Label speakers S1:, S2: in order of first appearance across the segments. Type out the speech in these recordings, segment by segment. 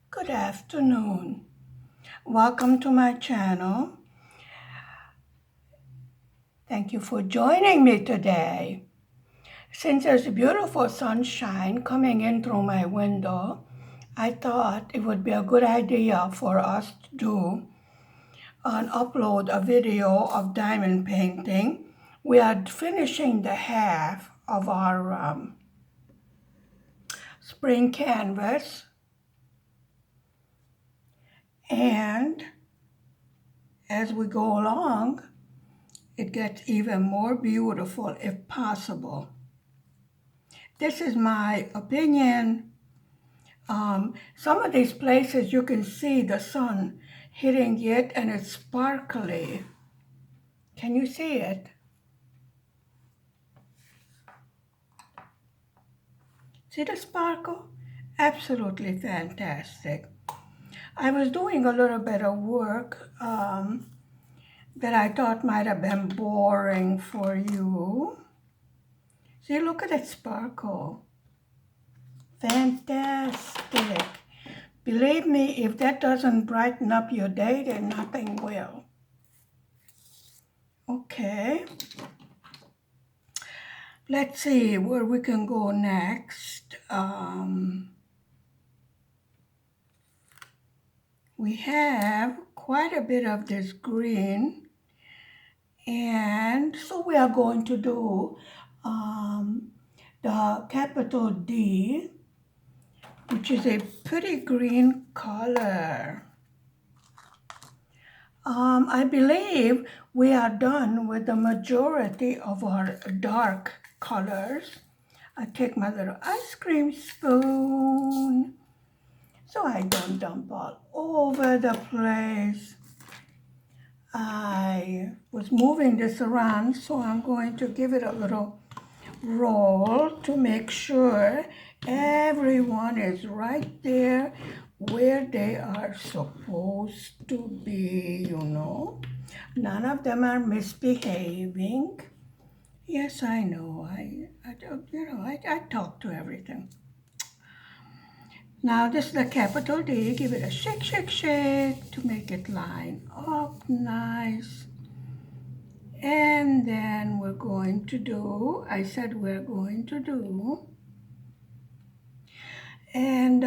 S1: Good afternoon. Welcome to my channel. Thank you for joining me today. Since there's beautiful sunshine coming in through my window, I thought it would be a good idea for us to do and upload a video of diamond painting. We are finishing the half of our spring canvas, and as we go along, it gets even more beautiful if possible. This is my opinion. Some of these places you can see the sun hitting it and it's sparkly. Can you see it? See the sparkle? Absolutely fantastic. I was doing a little bit of work that I thought might have been boring for you. See, look at that sparkle. Fantastic. Believe me, if that doesn't brighten up your day, then nothing will. Okay. Let's see where we can go next. We have quite a bit of this green, and so we are going to do the capital D, which is a pretty green color. I believe we are done with the majority of our dark colors. I take my little ice cream spoon so I don't dump all over the place. I was moving this around, so I'm going to give it a little roll to make sure everyone is right there where they are supposed to be, None of them are misbehaving. Yes, I know. I talk to everything. Now this is the capital D. Give it a shake, shake, shake to make it line up nice. And then we're going to do, I said we're going to do, and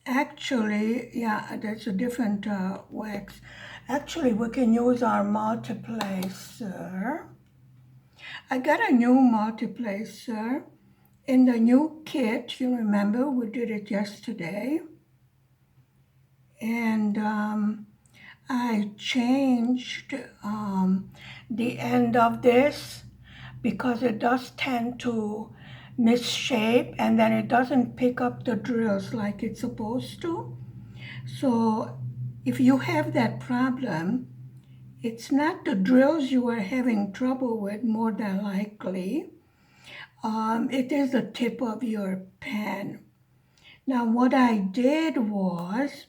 S1: actually, yeah, there's a different wax. Actually, we can use our multiplacer. I got a new multiplacer in the new kit. You remember we did it yesterday. And I changed the end of this because it does tend to misshape and then it doesn't pick up the drills like it's supposed to. So if you have that problem, it's not the drills you are having trouble with more than likely. It is the tip of your pen. Now what I did was,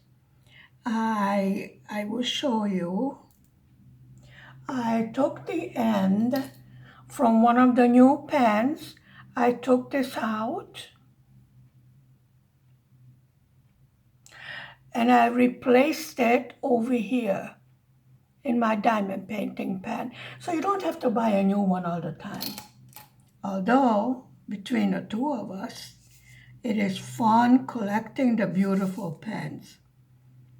S1: I will show you. I took the end from one of the new pens. I took this out and I replaced it over here in my diamond painting pen. So you don't have to buy a new one all the time. Although, between the two of us, it is fun collecting the beautiful pens.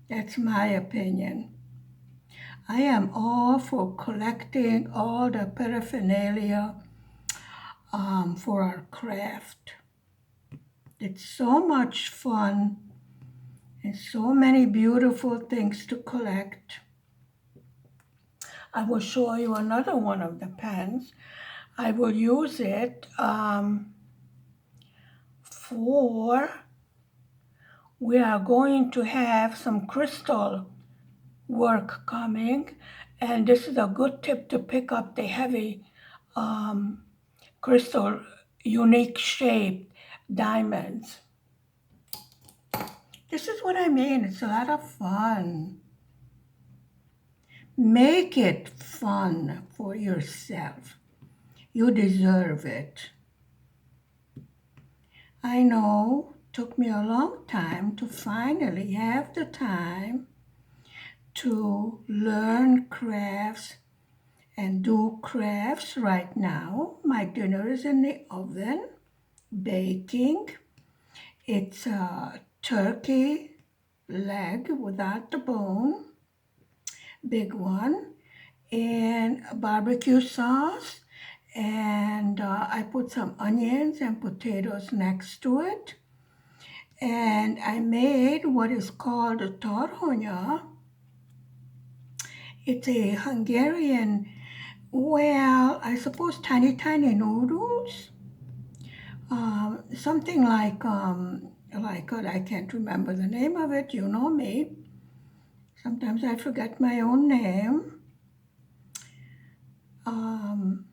S1: That's my opinion. I am all for collecting all the paraphernalia for our craft. It's so much fun and so many beautiful things to collect. I will show you another one of the pens. I will use it we are going to have some crystal work coming, and this is a good tip to pick up the heavy crystal unique shaped diamonds. This is what I mean. It's a lot of fun. Make it fun for yourself. You deserve it. I know took me a long time to finally have the time to learn crafts and do crafts right now. My dinner is in the oven, baking. It's a turkey leg without the bone, big one, and barbecue sauce. And I put some onions and potatoes next to it. And I made what is called a torhonya. It's a Hungarian, well, I suppose tiny noodles. Something like I can't remember the name of it. You know me. Sometimes I forget my own name. Um,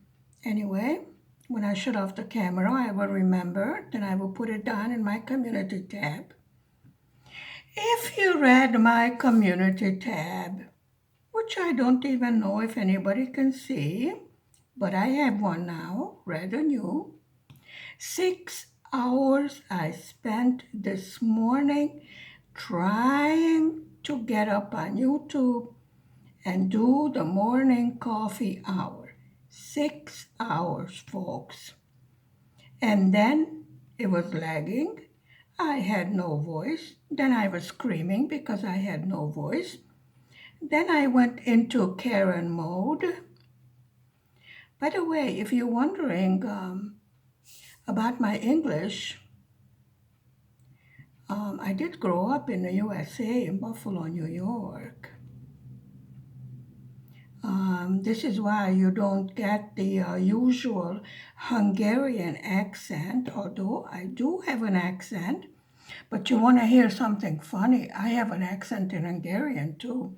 S1: anyway, when I shut off the camera, I will remember. Then I will put it down in my community tab. If you read my community tab, which I don't even know if anybody can see, but I have one now, rather new. 6 hours I spent this morning trying to get up on YouTube and do the morning coffee hour. 6 hours, folks. And then it was lagging. I had no voice. Then I was screaming because I had no voice. Then I went into Karen mode. By the way, if you're wondering about my English, I did grow up in the USA, in Buffalo, New York. This is why you don't get the usual Hungarian accent, although I do have an accent. But you want to hear something funny? I have an accent in Hungarian too.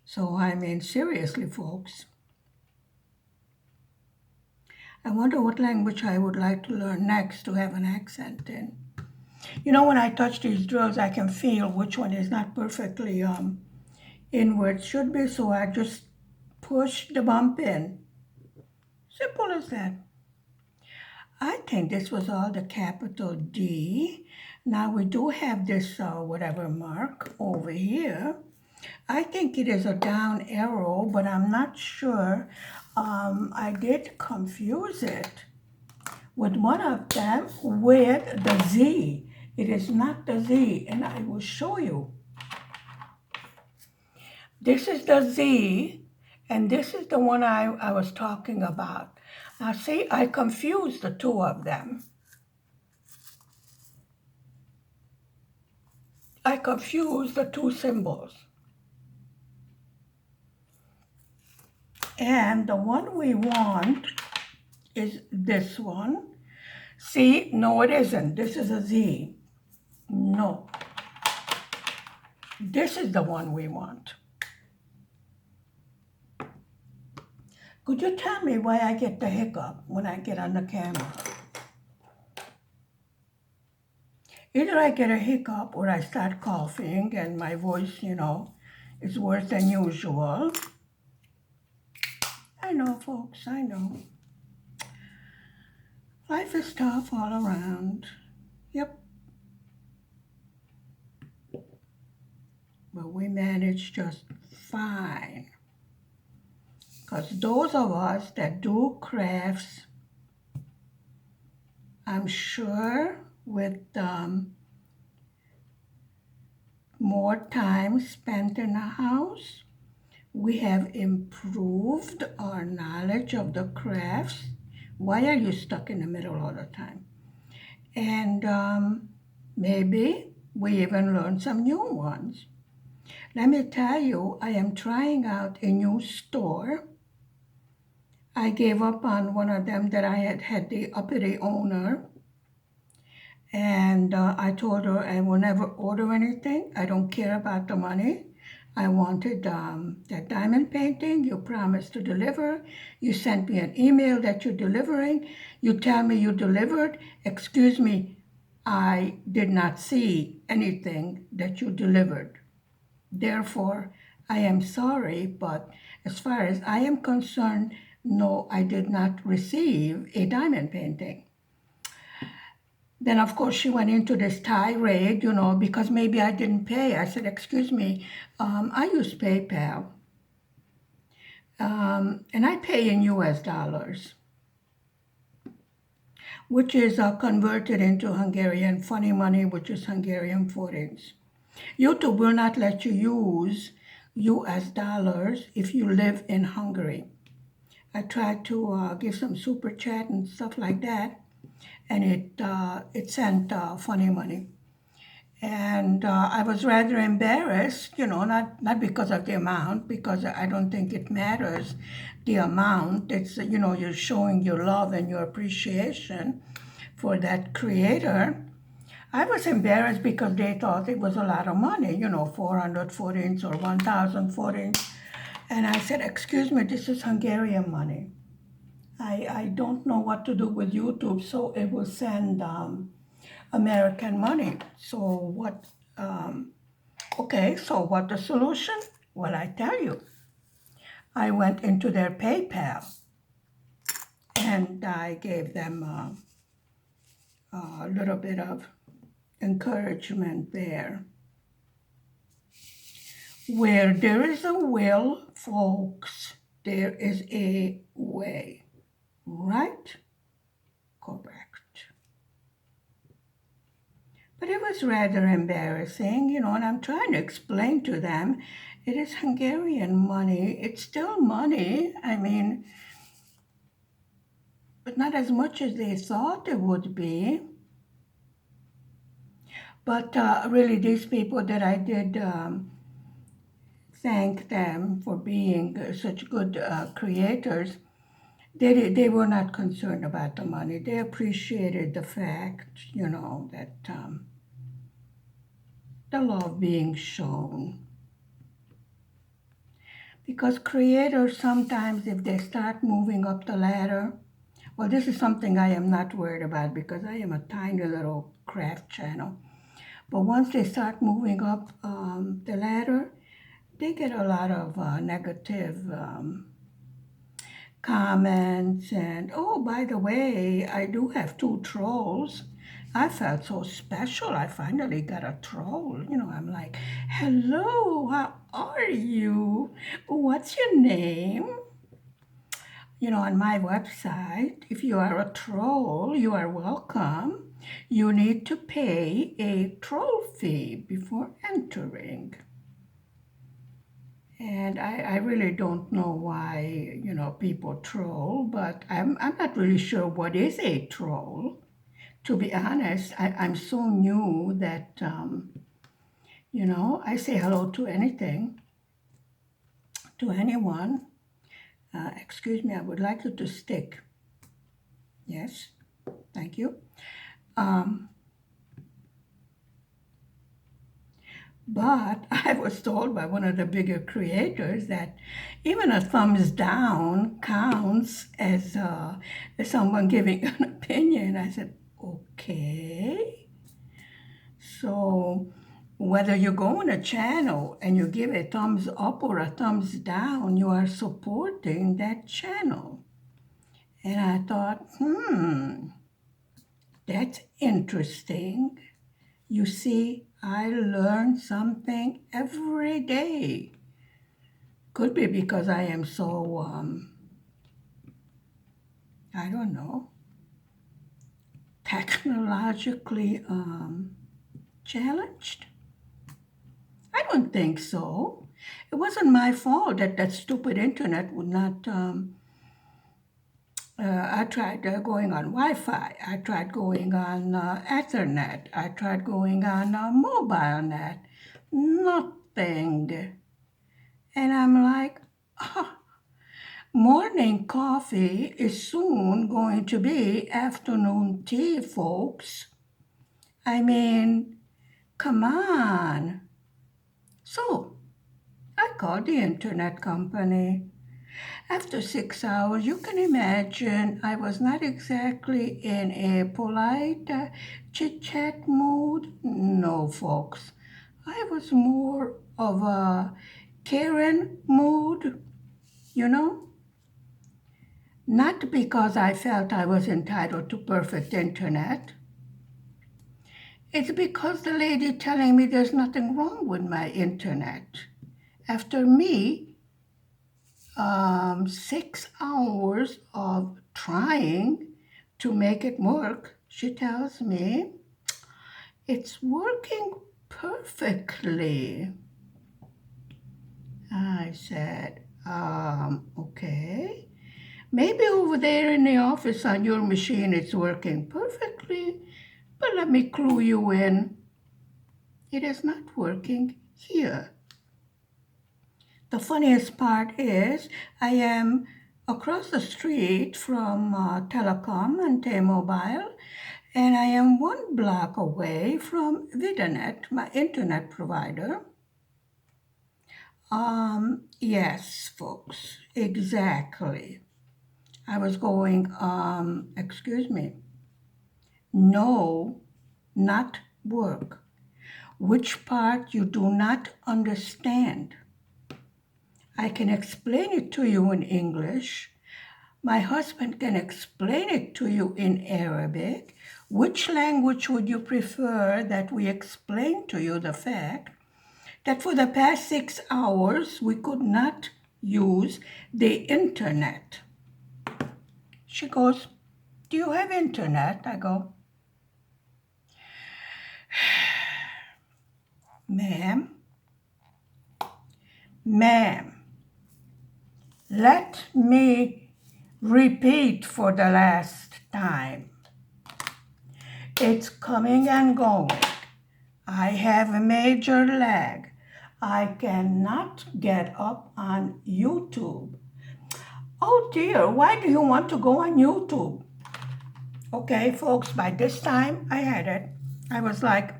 S1: So I mean, seriously, folks. I wonder what language I would like to learn next to have an accent in. You know, when I touch these drills, I can feel which one is not perfectly in where it should be, so I just push the bump in. Simple as that. I think this was all the capital D. Now we do have this whatever mark over here. I think it is a down arrow, but I'm not sure. I did confuse it with one of them with the Z. It is not the Z, and I will show you. This is the Z, and this is the one I was talking about. Now see, I confused the two of them. I confused the two symbols. And the one we want is this one. See, no it isn't. This is a Z. No. This is the one we want. Could you tell me why I get the hiccup when I get on the camera? Either I get a hiccup or I start coughing and my voice, is worse than usual. I know, folks, I know. Life is tough all around. Yep. But we manage just fine. Because those of us that do crafts, I'm sure with more time spent in the house, we have improved our knowledge of the crafts. Why are you stuck in the middle all the time? And maybe we even learn some new ones. Let me tell you, I am trying out a new store. I gave up on one of them that I had the uppity owner. And I told her I will never order anything. I don't care about the money. I wanted that diamond painting you promised to deliver. You sent me an email that you're delivering. You tell me you delivered. Excuse me, I did not see anything that you delivered. Therefore, I am sorry, but as far as I am concerned, no, I did not receive a diamond painting. Then, of course, she went into this tirade, because maybe I didn't pay. I said, excuse me, I use PayPal, and I pay in US dollars, which is converted into Hungarian funny money, which is Hungarian forints. YouTube will not let you use US dollars if you live in Hungary. I tried to give some super chat and stuff like that, and it sent funny money. And I was rather embarrassed, not because of the amount, because I don't think it matters the amount. It's, you're showing your love and your appreciation for that creator. I was embarrassed because they thought it was a lot of money, 400 forints or 1,000 forints. And I said, excuse me, this is Hungarian money. I don't know what to do with YouTube, so it will send American money. So what, okay, so what the solution? Well, I tell you, I went into their PayPal and I gave them a little bit of encouragement there. Where there is a will, folks, there is a way, right? Correct. But it was rather embarrassing, and I'm trying to explain to them it is Hungarian money. It's still money. I mean, but not as much as they thought it would be. But really, these people that I did thank them for being such good creators, they were not concerned about the money. They appreciated the fact, that the love being shown. Because creators sometimes, if they start moving up the ladder, well, this is something I am not worried about because I am a tiny little craft channel. But once they start moving up the ladder, they get a lot of negative comments. And oh, by the way, I do have 2 trolls. I felt so special. I finally got a troll. I'm like, hello, how are you? What's your name? On my website, if you are a troll, you are welcome. You need to pay a troll fee before entering. And I really don't know why, people troll, but I'm not really sure what is a troll. To be honest, I'm so new that, I say hello to anything, to anyone. Excuse me, I would like you to stick. Yes, thank you. But I was told by one of the bigger creators that even a thumbs down counts as someone giving an opinion. I said, okay. So whether you go on a channel and you give a thumbs up or a thumbs down, you are supporting that channel. And I thought, that's interesting. You see, I learn something every day. Could be because I am so, I don't know, technologically challenged. I don't think so. It wasn't my fault that that stupid internet would not. I tried going on Wi-Fi. I tried going on Ethernet. I tried going on mobile net. Nothing. And I'm like, morning coffee is soon going to be afternoon tea, folks. I mean, come on. So I called the internet company. After 6 hours, you can imagine I was not exactly in a polite chit-chat mood. No, folks. I was more of a Karen mood, Not because I felt I was entitled to perfect internet, It's because the lady telling me there's nothing wrong with my internet. After me, 6 hours of trying to make it work, she tells me it's working perfectly. I said, okay. Maybe over there in the office on your machine it's working perfectly, but let me clue you in. It is not working here. The funniest part is I am across the street from Telecom and T-Mobile, and I am 1 block away from Videnet, my internet provider. Yes, folks, exactly. I was going, excuse me, no, not work. Which part you do not understand? I can explain it to you in English. My husband can explain it to you in Arabic. Which language would you prefer that we explain to you the fact that for the past 6 hours we could not use the internet? She goes, do you have internet? I go, ma'am, ma'am, let me repeat for the last time. It's coming and going. I have a major lag. I cannot get up on YouTube. Oh dear, why do you want to go on YouTube? Okay, folks, by this time I had it. I was like,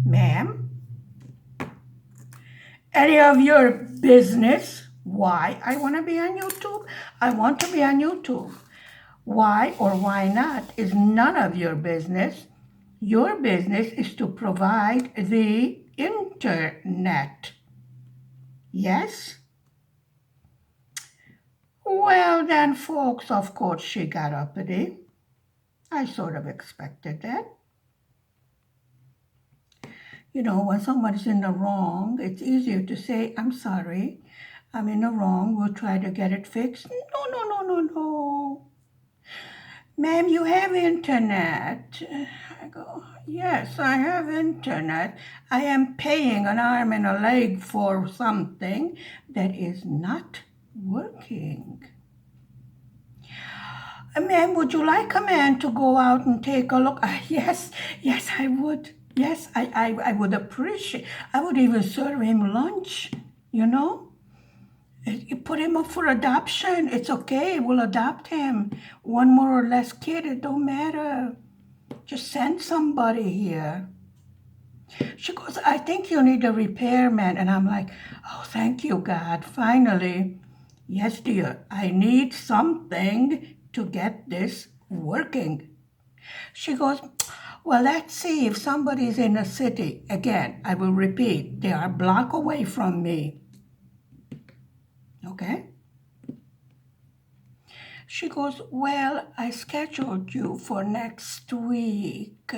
S1: ma'am, any of your business why I want to be on YouTube? I want to be on YouTube. Why or why not is none of your business. Your business is to provide the internet. Yes? Well, then, folks, of course, she got uppity. I sort of expected that. You know, when somebody's in the wrong, it's easier to say, I'm sorry, I'm in the wrong, we'll try to get it fixed. No, no, no, no, no. Ma'am, you have internet. I go, yes, I have internet. I am paying an arm and a leg for something that is not working. Ma'am, would you like a man to go out and take a look? Yes, yes, I would. Yes, I would appreciate. I would even serve him lunch, you know? You put him up for adoption. It's okay. We'll adopt him. One more or less kid, it don't matter. Just send somebody here. She goes, I think you need a repairman. And I'm like, oh, thank you, God. Finally. Yes, dear. I need something to get this working. She goes, well, let's see if somebody's in the city. Again, I will repeat, they are a block away from me. Okay? She goes, well, I scheduled you for next week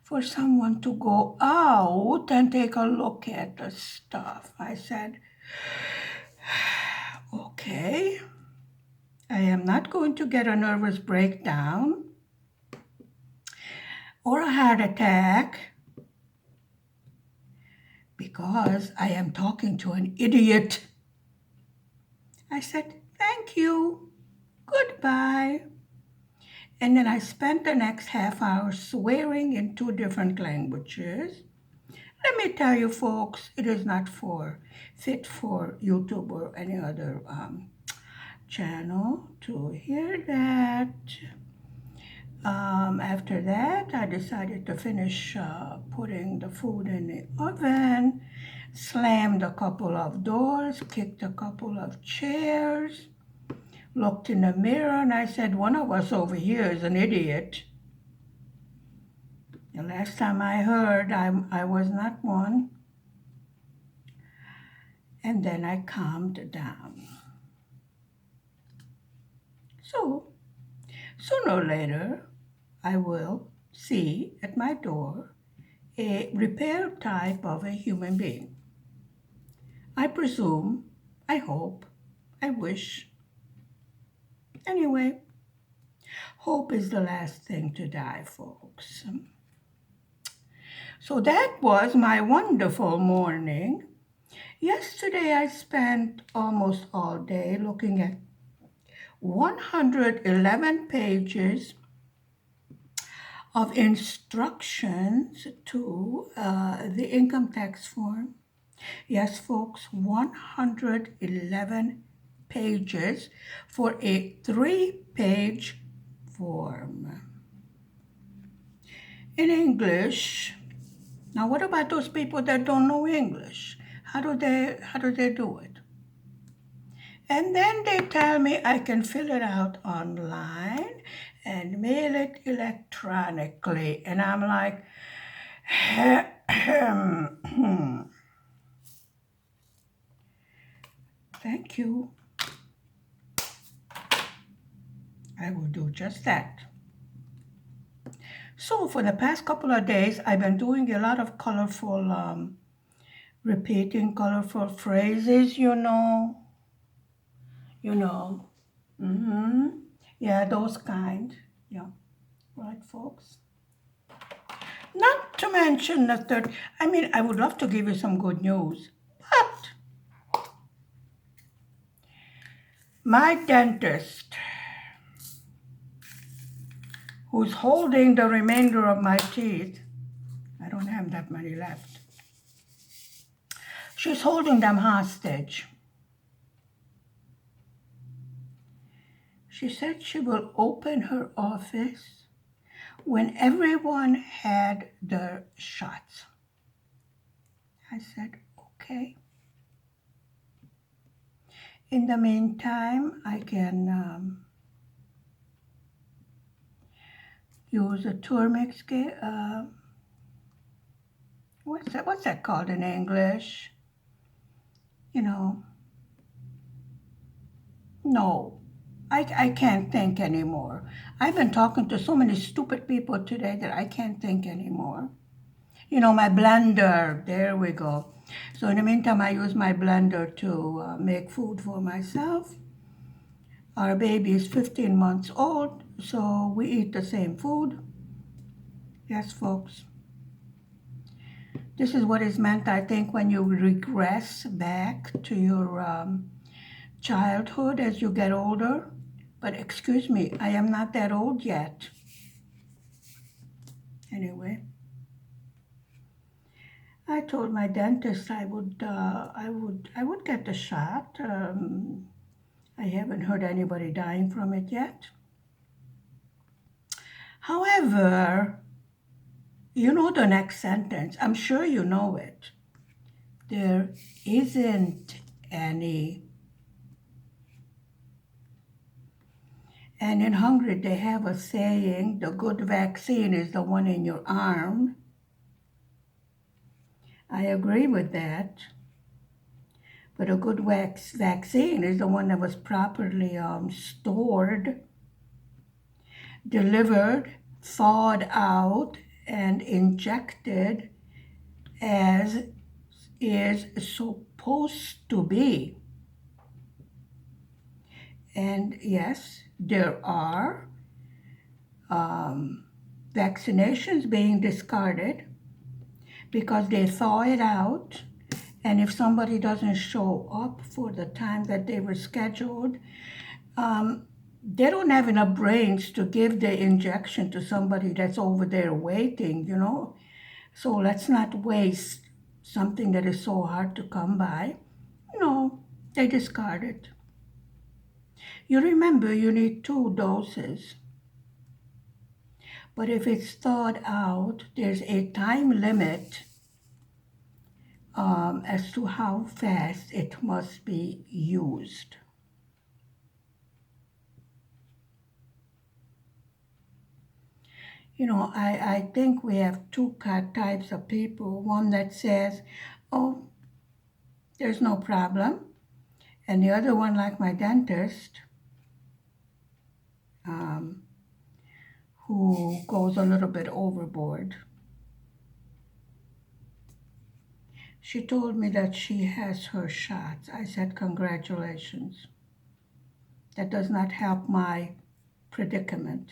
S1: for someone to go out and take a look at the stuff. I said, okay, I am not going to get a nervous breakdown or a heart attack because I am talking to an idiot. I said, thank you, goodbye. And then I spent the next half hour swearing in 2 different languages. Let me tell you, folks, it is not fit for YouTube or any other channel to hear that. After that, I decided to finish putting the food in the oven, slammed a couple of doors, kicked a couple of chairs, looked in the mirror, and I said, one of us over here is an idiot. The last time I heard, I was not one. And then I calmed down. So, sooner or later, I will see at my door a repair type of a human being. I presume, I hope, I wish. Anyway, hope is the last thing to die, folks. So that was my wonderful morning. Yesterday I spent almost all day looking at 111 pages of instructions to the income tax form. Yes, folks, 111 pages for a 3-page form. In English, now what about those people that don't know English? How do they do it? And then they tell me I can fill it out online and mail it electronically. And I'm like, thank you. I will do just that. So for the past couple of days, I've been doing a lot of colorful, repeating colorful phrases, you know. Mm-hmm. Yeah, those kind. Yeah, right, folks. Not to mention the third, I mean, I would love to give you some good news, but my dentist, who's holding the remainder of my teeth, I don't have that many left, she's holding them hostage. She said she will open her office when everyone had their shots. I said, okay. In the meantime, I can use a turmeric, what's that called in English? No, I can't think anymore. I've been talking to so many stupid people today that I can't think anymore. My blender, there we go. So in the meantime, I use my blender to make food for myself. Our baby is 15 months old, so we eat the same food. Yes, folks. This is what is meant, I think, when you regress back to your childhood as you get older. But excuse me, I am not that old yet. Anyway, I told my dentist I would get the shot. I haven't heard anybody dying from it yet. However, you know the next sentence. I'm sure you know it. There isn't any. And in Hungary, they have a saying, the good vaccine is the one in your arm. I agree with that. But a good vaccine is the one that was properly stored, delivered, thawed out, and injected as is supposed to be. And yes, there are vaccinations being discarded because they thaw it out, and if somebody doesn't show up for the time that they were scheduled, they don't have enough brains to give the injection to somebody that's over there waiting, So let's not waste something that is so hard to come by. No, they discard it. You remember you need 2 doses. But if it's thawed out, there's a time limit as to how fast it must be used. I think we have 2 types of people. One that says, oh, there's no problem. And the other one, like my dentist, who goes a little bit overboard. She told me that she has her shots. I said, congratulations. That does not help my predicament.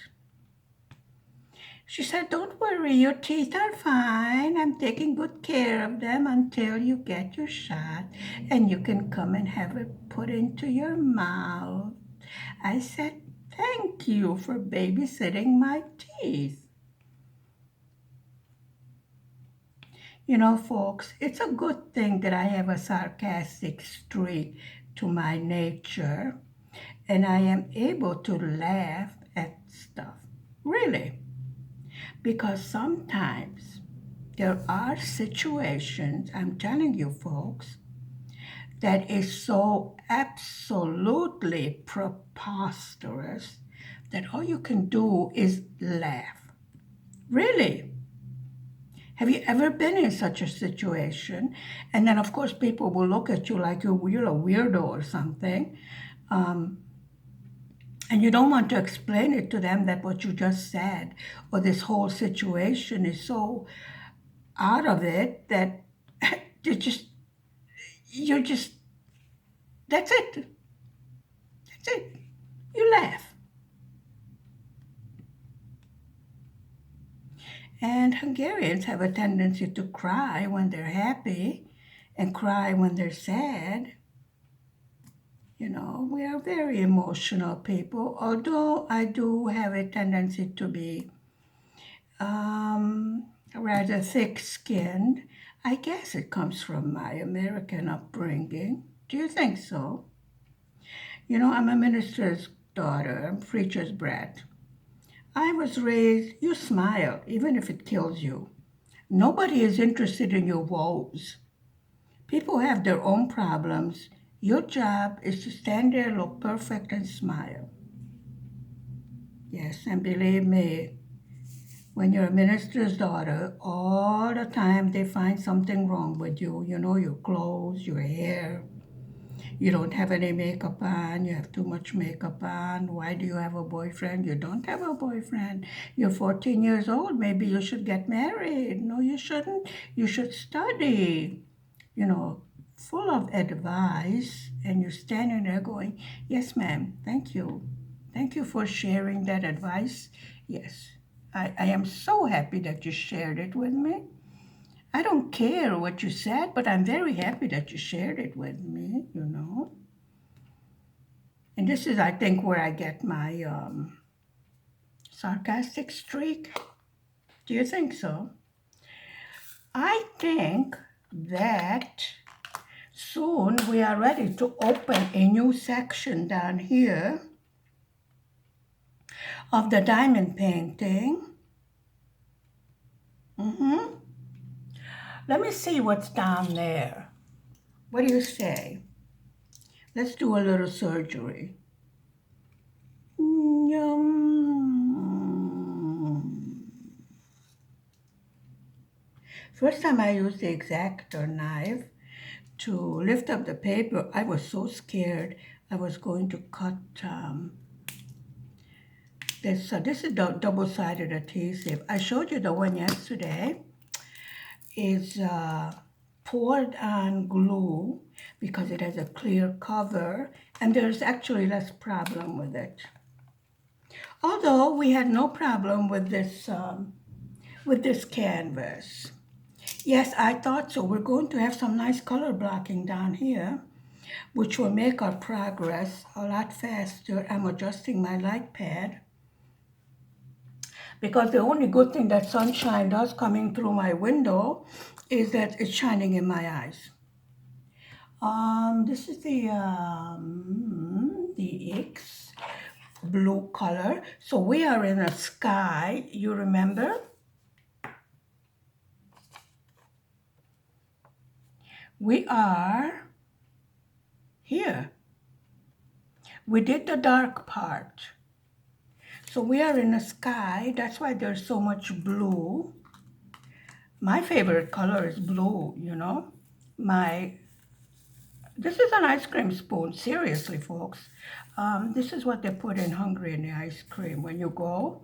S1: She said, don't worry, your teeth are fine. I'm taking good care of them until you get your shot and you can come and have it put into your mouth. I said, thank you for babysitting my teeth. You know, folks, it's a good thing that I have a sarcastic streak to my nature and I am able to laugh at stuff. Really. Because sometimes there are situations, I'm telling you folks, that is so absolutely preposterous that all you can do is laugh. Really. Have you ever been in such a situation? And then, of course, people will look at you like you're a weirdo or something. Um, and you don't want to explain it to them that what you just said or this whole situation is so out of it that you just, you're just, that's it. That's it. You laugh. And Hungarians have a tendency to cry when they're happy and cry when they're sad. You know, we are very emotional people, although I do have a tendency to be rather thick-skinned. I guess it comes from my American upbringing. Do you think so? You know, I'm a minister's daughter, I'm a preacher's brat. I was raised, you smile, even if it kills you. Nobody is interested in your woes. People have their own problems. Your job is to stand there, look perfect, and smile. Yes, and believe me, when you're a minister's daughter, all the time they find something wrong with you. You know, your clothes, your hair. You don't have any makeup on. You have too much makeup on. Why do you have a boyfriend? You don't have a boyfriend. You're 14 years old. Maybe you should get married. No, you shouldn't. You should study. You know, full of advice. And you're standing there going, yes, ma'am. Thank you. Thank you for sharing that advice. Yes, I am so happy that you shared it with me. I don't care what you said, but I'm very happy that you shared it with me, you know. And this is, I think, where I get my sarcastic streak. Do you think so? I think that soon we are ready to open a new section down here of the diamond painting. Let me see what's down there. What do you say? Let's do a little surgery. First time I used the X-Acto knife to lift up the paper, I was so scared I was going to cut this. This is the double-sided adhesive. I showed you the one yesterday. Is poured on glue because it has a clear cover and there's actually less problem with it. Although we had no problem with this canvas. Yes, I thought so. We're going to have some nice color blocking down here, which will make our progress a lot faster. I'm adjusting my light pad because the only good thing that sunshine does coming through my window is that it's shining in my eyes. This is the X blue color. So we are in a sky, you remember? We are here. We did the dark part. So we are in a sky, that's why there's so much blue. My favorite color is blue, you know. This is an ice cream spoon, seriously, folks. This is what they put in Hungary in the ice cream. When you go,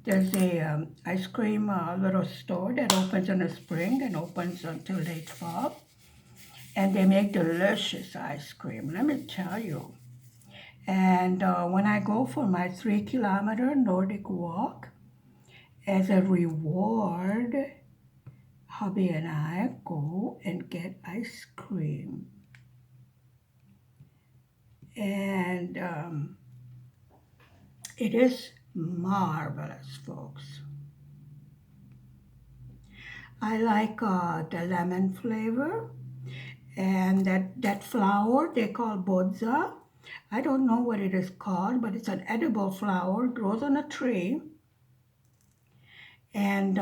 S1: There's a ice cream little store that opens in the spring and opens until late fall. And they make delicious ice cream, let me tell you. And when I go for my 3 kilometer Nordic walk, as a reward, hubby and I go and get ice cream. And it is marvelous, folks. I like the lemon flavor and that flower they call bodza. I don't know what it is called, but it's an edible flower, grows on a tree, and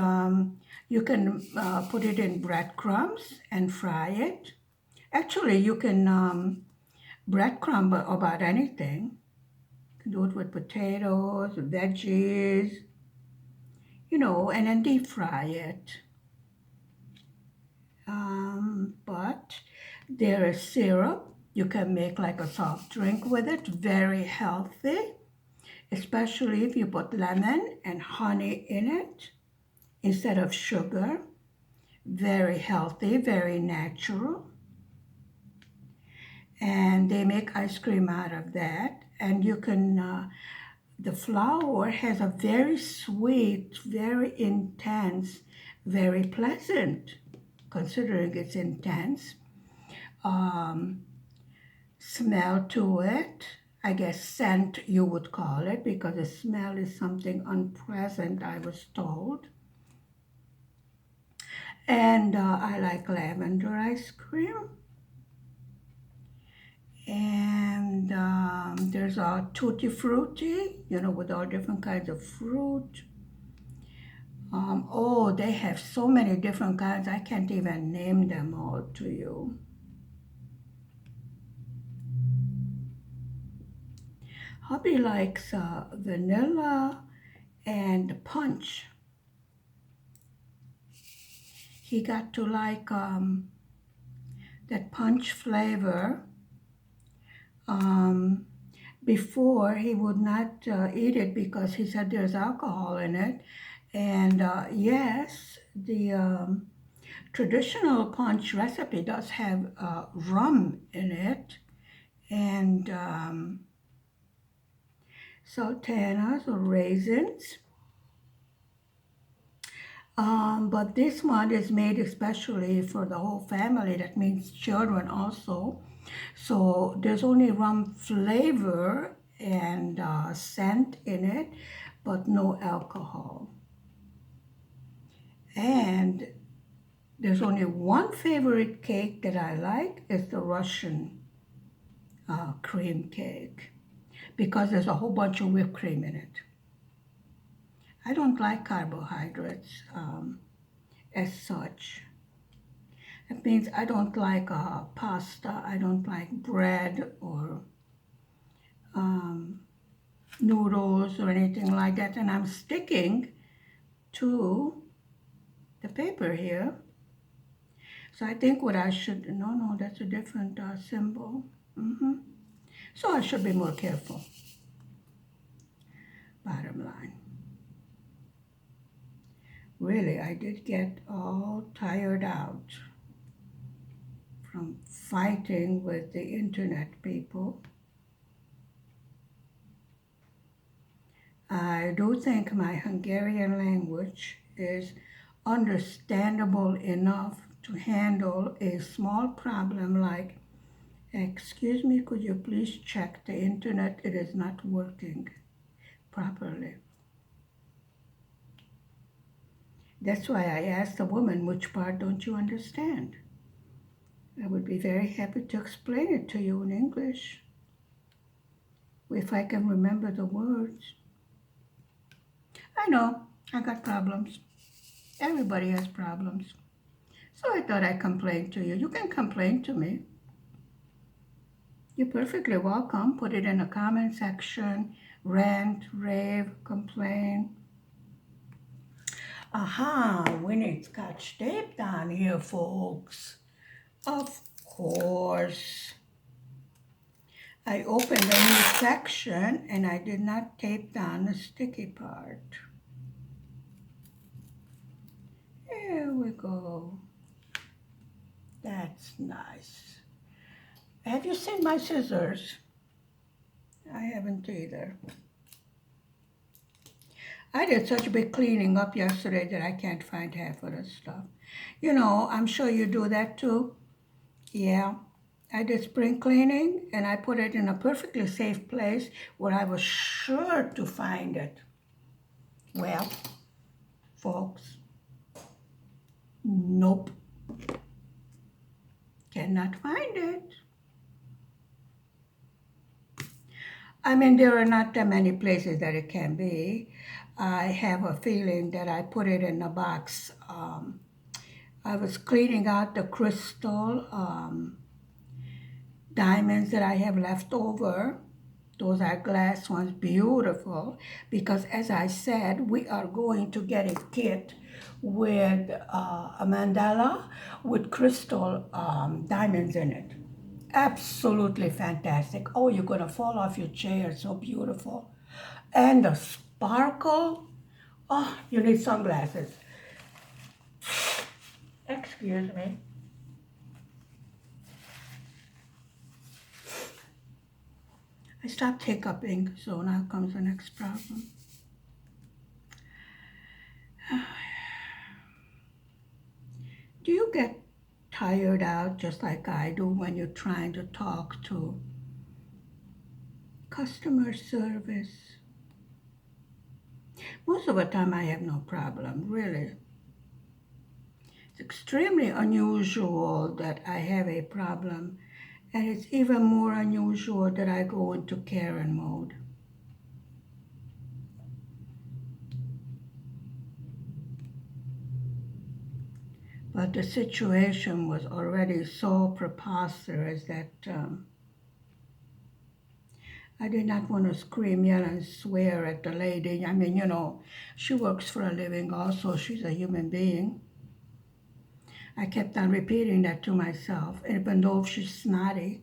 S1: you can put it in breadcrumbs and fry it. Actually, you can breadcrumb about anything. You can do it with potatoes, veggies, and then deep fry it. But there is syrup. You can make like a soft drink with it, very healthy, especially if you put lemon and honey in it instead of sugar. Very healthy, very natural. And they make ice cream out of that. And you can, the flour has a very sweet, very intense, very pleasant, considering it's intense, um, smell to it. I guess scent you would call it, because the smell is something unpleasant, I was told. And I like lavender ice cream. And there's a tutti frutti, with all different kinds of fruit. Oh, they have so many different kinds, I can't even name them all to you. Hubby likes vanilla and punch. He got to like that punch flavor. Um, Before, he would not eat it because he said there's alcohol in it. And yes, the traditional punch recipe does have rum in it, and sultanas or raisins. But this one is made especially for the whole family. That means children also. So there's only rum flavor and scent in it, but no alcohol. And there's only one favorite cake that I like, is the Russian cream cake, because there's a whole bunch of whipped cream in it. I don't like carbohydrates as such. It means I don't like pasta, I don't like bread or noodles or anything like that, and I'm sticking to the paper here. So I think what I should, no, that's a different symbol. So I should be more careful, bottom line. Really, I did get all tired out from fighting with the internet people. I do think my Hungarian language is understandable enough to handle a small problem like, excuse me, could you please check the internet? It is not working properly. That's why I asked the woman, which part don't you understand? I would be very happy to explain it to you in English, if I can remember the words. I know, I got problems. Everybody has problems. So I thought I'd complain to you. You can complain to me. You're perfectly welcome. Put it in the comment section. Rant, rave, complain. Aha, we need Scotch tape down here, folks. Of course. I opened a new section and I did not tape down the sticky part. There we go. That's nice. Have you seen my scissors? I haven't either. I did such a big cleaning up yesterday that I can't find half of the stuff. You know, I'm sure you do that too. Yeah. I did spring cleaning and I put it in a perfectly safe place where I was sure to find it. Well, folks, nope. Cannot find it. I mean, there are not that many places that it can be. I have a feeling that I put it in a box. I was cleaning out the crystal diamonds that I have left over. Those are glass ones, beautiful, because as I said, we are going to get a kit with a mandala with crystal diamonds in it. Absolutely fantastic. Oh, you're gonna fall off your chair, so beautiful. And the sparkle, oh, you need sunglasses. Excuse me. I stopped hiccuping, so now comes the next problem. Do you get tired out just like I do when you're trying to talk to customer service? Most of the time I have no problem, really. It's extremely unusual that I have a problem, and it's even more unusual that I go into Karen mode. But the situation was already so preposterous that I did not want to scream, yell, and swear at the lady. I mean, you know, she works for a living also. She's a human being. I kept on repeating that to myself, even though she's snotty.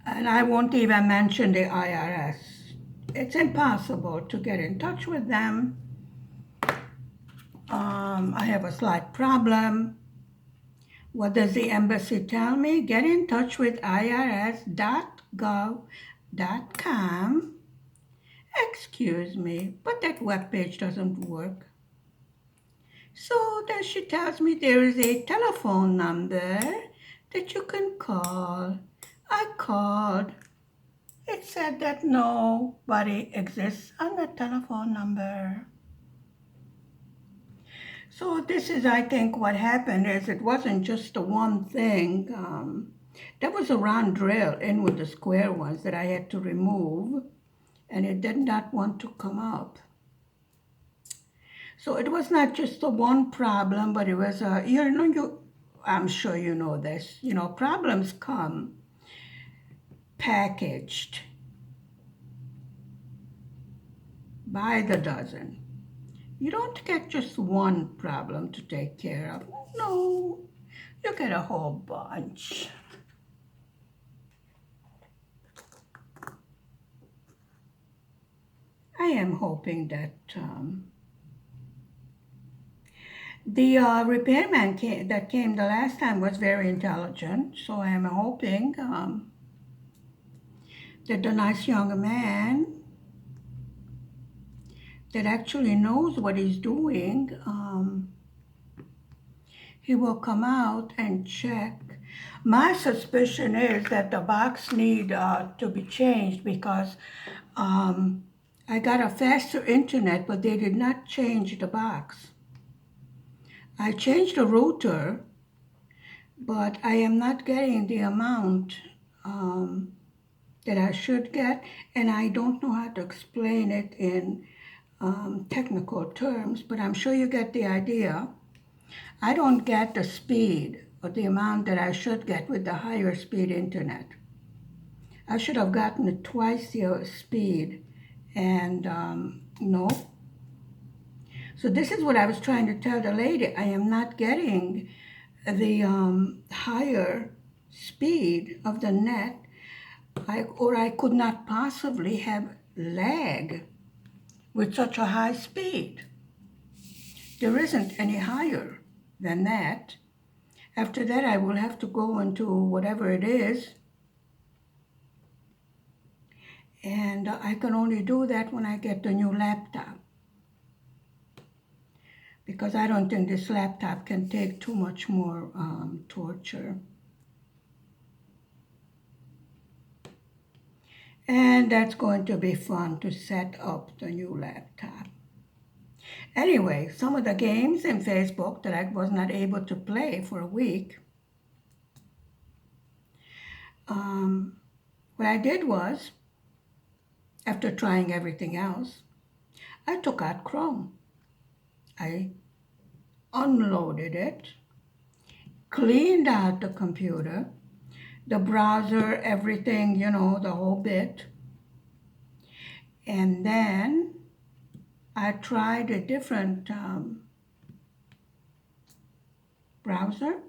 S1: And I won't even mention the IRS. It's impossible to get in touch with them. I have a slight problem. What does the embassy tell me? Get in touch with irs.gov.com. Excuse me, but that webpage doesn't work. So then she tells me there is a telephone number that you can call. I called. It said that nobody exists on the telephone number. So this is, I think, what happened is it wasn't just the one thing. There was a round drill in with the square ones that I had to remove, and it did not want to come up. So it was not just the one problem, but it was I'm sure you know this. You know, problems come packaged by the dozen. You don't get just one problem to take care of. No, you get a whole bunch. I am hoping that the repairman that came the last time was very intelligent, so I am hoping that the nice young man that actually knows what he's doing, he will come out and check. My suspicion is that the box need to be changed because I got a faster internet, but they did not change the box. I changed the router, but I am not getting the amount that I should get, and I don't know how to explain it in technical terms, but I'm sure you get the idea. I don't get the speed or the amount that I should get with the higher speed internet. I should have gotten it twice the speed, and no. So this is what I was trying to tell the lady. I am not getting the higher speed of the net, or I could not possibly have lag with such a high speed. There isn't any higher than that. After that, I will have to go into whatever it is, and I can only do that when I get the new laptop, because I don't think this laptop can take too much more torture. And that's going to be fun to set up the new laptop. Anyway, some of the games in Facebook that I was not able to play for a week, um, what I did was, after trying everything else, I took out Chrome. I unloaded it, cleaned out the computer, the browser, everything, the whole bit. And then I tried a different browser,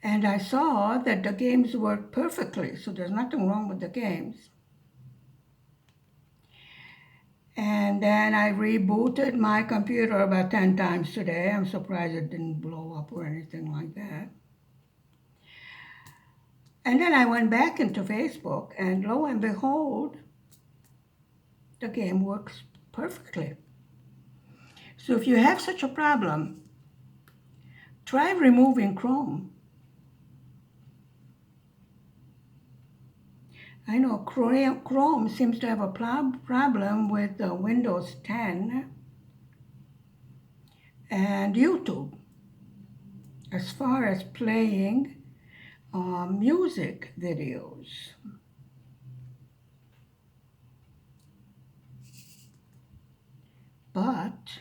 S1: and I saw that the games work perfectly, so there's nothing wrong with the games. And then I rebooted my computer about 10 times today. I'm surprised it didn't blow up or anything like that. And then I went back into Facebook, and lo and behold, the game works perfectly. So if you have such a problem, try removing Chrome. I know Chrome seems to have a problem with Windows 10 and YouTube as far as playing music videos. But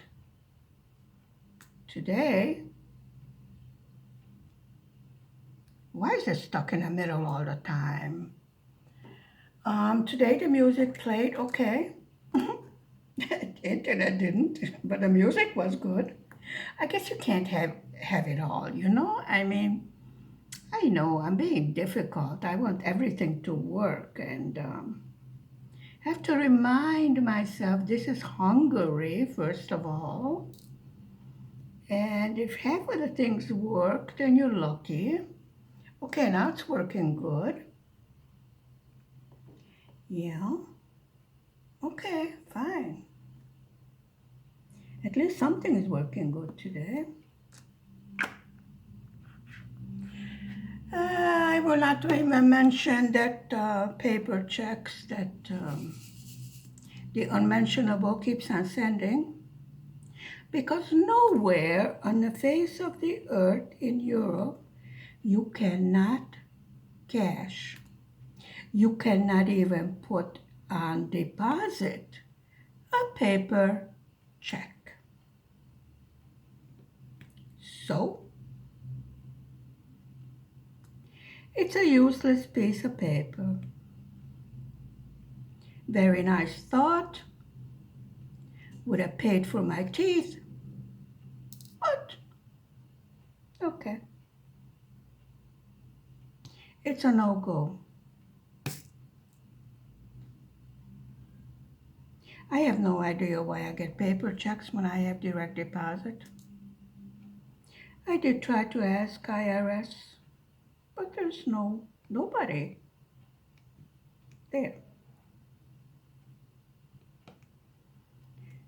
S1: today, why is it stuck in the middle all the time? Today the music played okay. Internet didn't, but the music was good. I guess you can't have it all, I mean, I know I'm being difficult. I want everything to work, and have to remind myself this is Hungary, first of all. And if half of the things work, then you're lucky. Okay, now it's working good. Yeah. Okay, fine. At least something is working good today. I will not even mention that paper checks that the unmentionable keeps on sending, because nowhere on the face of the earth in Europe you cannot cash. You cannot even put on deposit a paper check. So, it's a useless piece of paper. Very nice thought. Would have paid for my teeth. But, okay. It's a no-go. I have no idea why I get paper checks when I have direct deposit. I did try to ask IRS, but there's nobody there.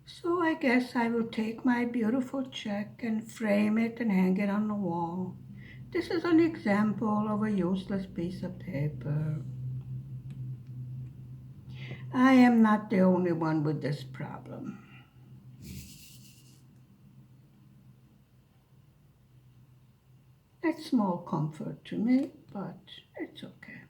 S1: So I guess I will take my beautiful check and frame it and hang it on the wall. This is an example of a useless piece of paper. I am not the only one with this problem. It's small comfort to me, but it's okay.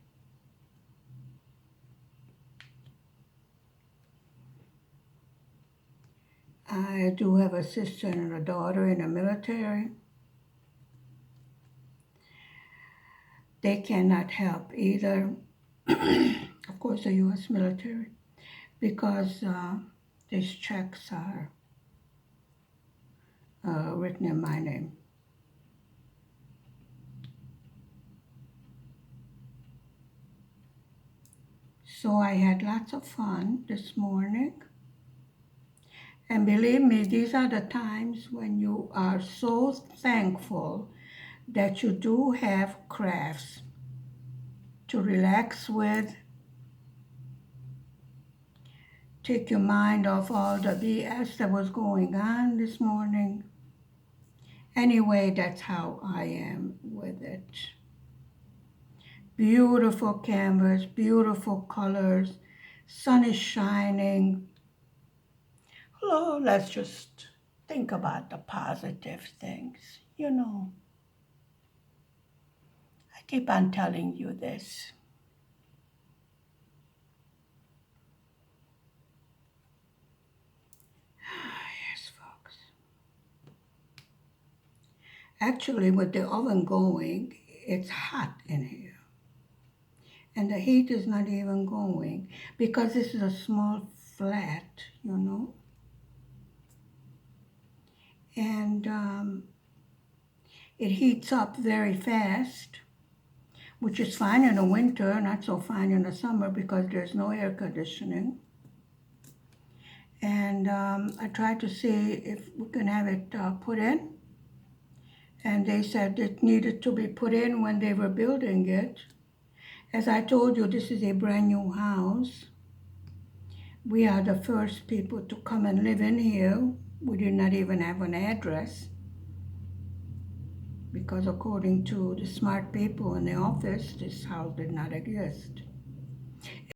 S1: I do have a sister and a daughter in the military. They cannot help either, of course, the U.S. military, because these checks are written in my name. So I had lots of fun this morning. And believe me, these are the times when you are so thankful that you do have crafts to relax with, take your mind off all the BS that was going on this morning. Anyway, that's how I am with it. Beautiful canvas, beautiful colors, sun is shining. Oh, let's just think about the positive things. I keep on telling you this. Yes, folks. Actually, with the oven going, it's hot in here. And the heat is not even going because this is a small flat. And it heats up very fast, which is fine in the winter, not so fine in the summer because there's no air conditioning. And I tried to see if we can have it put in. And they said it needed to be put in when they were building it. As I told you, this is a brand new house. We are the first people to come and live in here. We did not even have an address because according to the smart people in the office, this house did not exist.